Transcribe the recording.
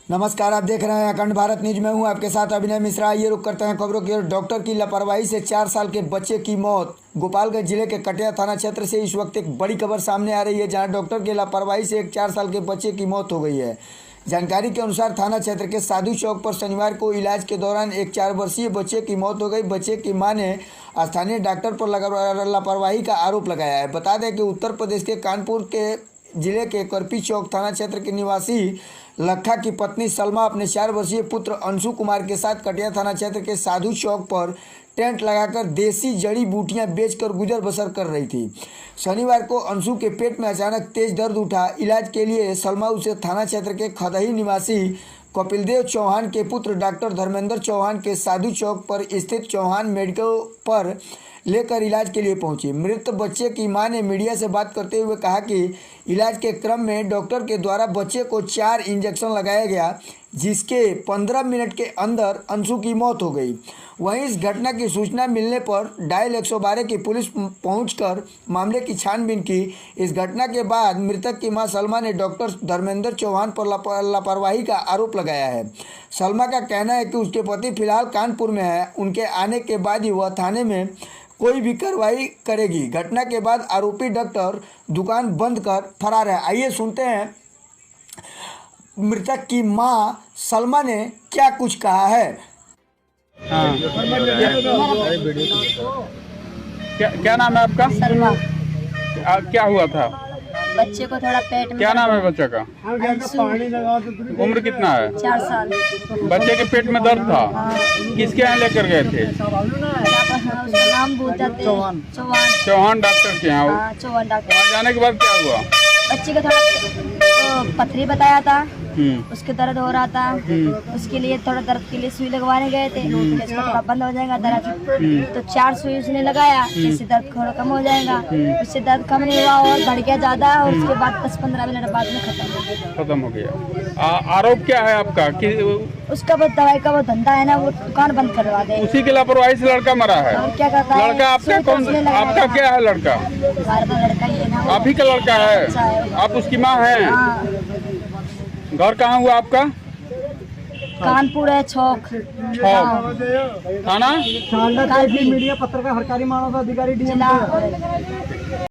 नमस्कार, आप देख रहे हैं अखंड भारत न्यूज में हूं आपके साथ अभिनय मिश्रा। ये रुक करते हैं खबरों की ओर। डॉक्टर की लापरवाही से 4 साल के बच्चे की मौत। गोपालगंज जिले के कटिया थाना क्षेत्र से इस वक्त एक बड़ी खबर सामने आ रही है, जहां डॉक्टर की लापरवाही से एक 4 साल के बच्चे की मौत हो गई है। जानकारी के अनुसार थाना क्षेत्र के साधु चौक पर शनिवार को इलाज के दौरान एक 4 वर्षीय बच्चे की मौत हो गई। बच्चे की मां ने स्थानीय डॉक्टर पर लापरवाही का आरोप लगाया है। बता दें कि उत्तर प्रदेश के कानपुर के जिले के करपी चौक थाना क्षेत्र के निवासी लखा की पत्नी सलमा अपने 4 वर्षीय पुत्र अंशु कुमार के साथ कटिया थाना क्षेत्र के साधु चौक पर टेंट लगाकर देसी जड़ी बूटियां बेचकर गुजर बसर कर रही थी। शनिवार को अंशु के पेट में अचानक तेज दर्द उठा। इलाज के लिए सलमा उसे थाना क्षेत्र के खदही निवासी कपिलदेव चौहान के पुत्र डॉक्टर धर्मेंद्र चौहान के साधु चौक पर स्थित चौहान मेडिकल पर लेकर इलाज के लिए पहुंची। मृत बच्चे की मां ने मीडिया से बात करते हुए कहा कि इलाज के क्रम में डॉक्टर के द्वारा बच्चे को 4 इंजेक्शन लगाया गया, जिसके 15 मिनट के अंदर अंशु की मौत हो गई। वहीं इस घटना की सूचना मिलने पर डायल 112 की पुलिस पहुंचकर मामले की छानबीन की। इस घटना के बाद मृतक की मां सलमा ने डॉक्टर धर्मेंद्र चौहान पर लापरवाही का आरोप लगाया है। सलमा का कहना है कि उसके पति फिलहाल कानपुर में है। उनके आने के बाद ही वह थाने में कोई भी कार्रवाई करेगी। घटना के बाद आरोपी डॉक्टर दुकान बंद कर फरार है। आइए सुनते हैं मृतक की मां सलमा ने क्या कुछ कहा है। हाँ। क्या नाम है आपका? सलमा। क्या हुआ था? बच्चे को थोड़ा पेट में। क्या नाम है बच्चे का? अंशु। उम्र कितना है? 4 साल। बच्चे के पेट में दर्द था। हाँ। किसके यहाँ लेकर गए थे? उसका नाम भूल जाते चौहान। चौहान डॉक्टर के यहाँ। हाँ, चौहान डॉक्टर। वहाँ जाने के बाद क्या हुआ? बच्चे को थोड़ा पथरी बताया था, उसके दर्द हो रहा था। उसके लिए थोड़ा दर्द के लिए सुई लगवाने गए थे, इसका थोड़ा बंद हो जाएगा दर्द। तो 4 सुई उसने लगाया, इससे दर्द थोड़ा कम हो जाएगा। उससे दर्द कम नहीं हुआ और बढ़ गया ज्यादा, और उसके बाद 10-15 मिनट बाद में खत्म हो गया। आरोप क्या है आपका कि उसका वो दवाई का वो धंधा है ना, वो दुकान बंद करवा दे। उसी की लापरवाही से लड़का मरा है? और क्या करता है? लड़का आपका कौन? आपका क्या है लड़का? हमारा तो लड़का ही है ना। आप ही का लड़का है? अच्छा है। आप उसकी माँ हैं? हाँ। घर कहाँ हुआ आपका? कानपुर है, चौक थाना मीडिया पत्रकार हरकारी मानव अधिकारी जिला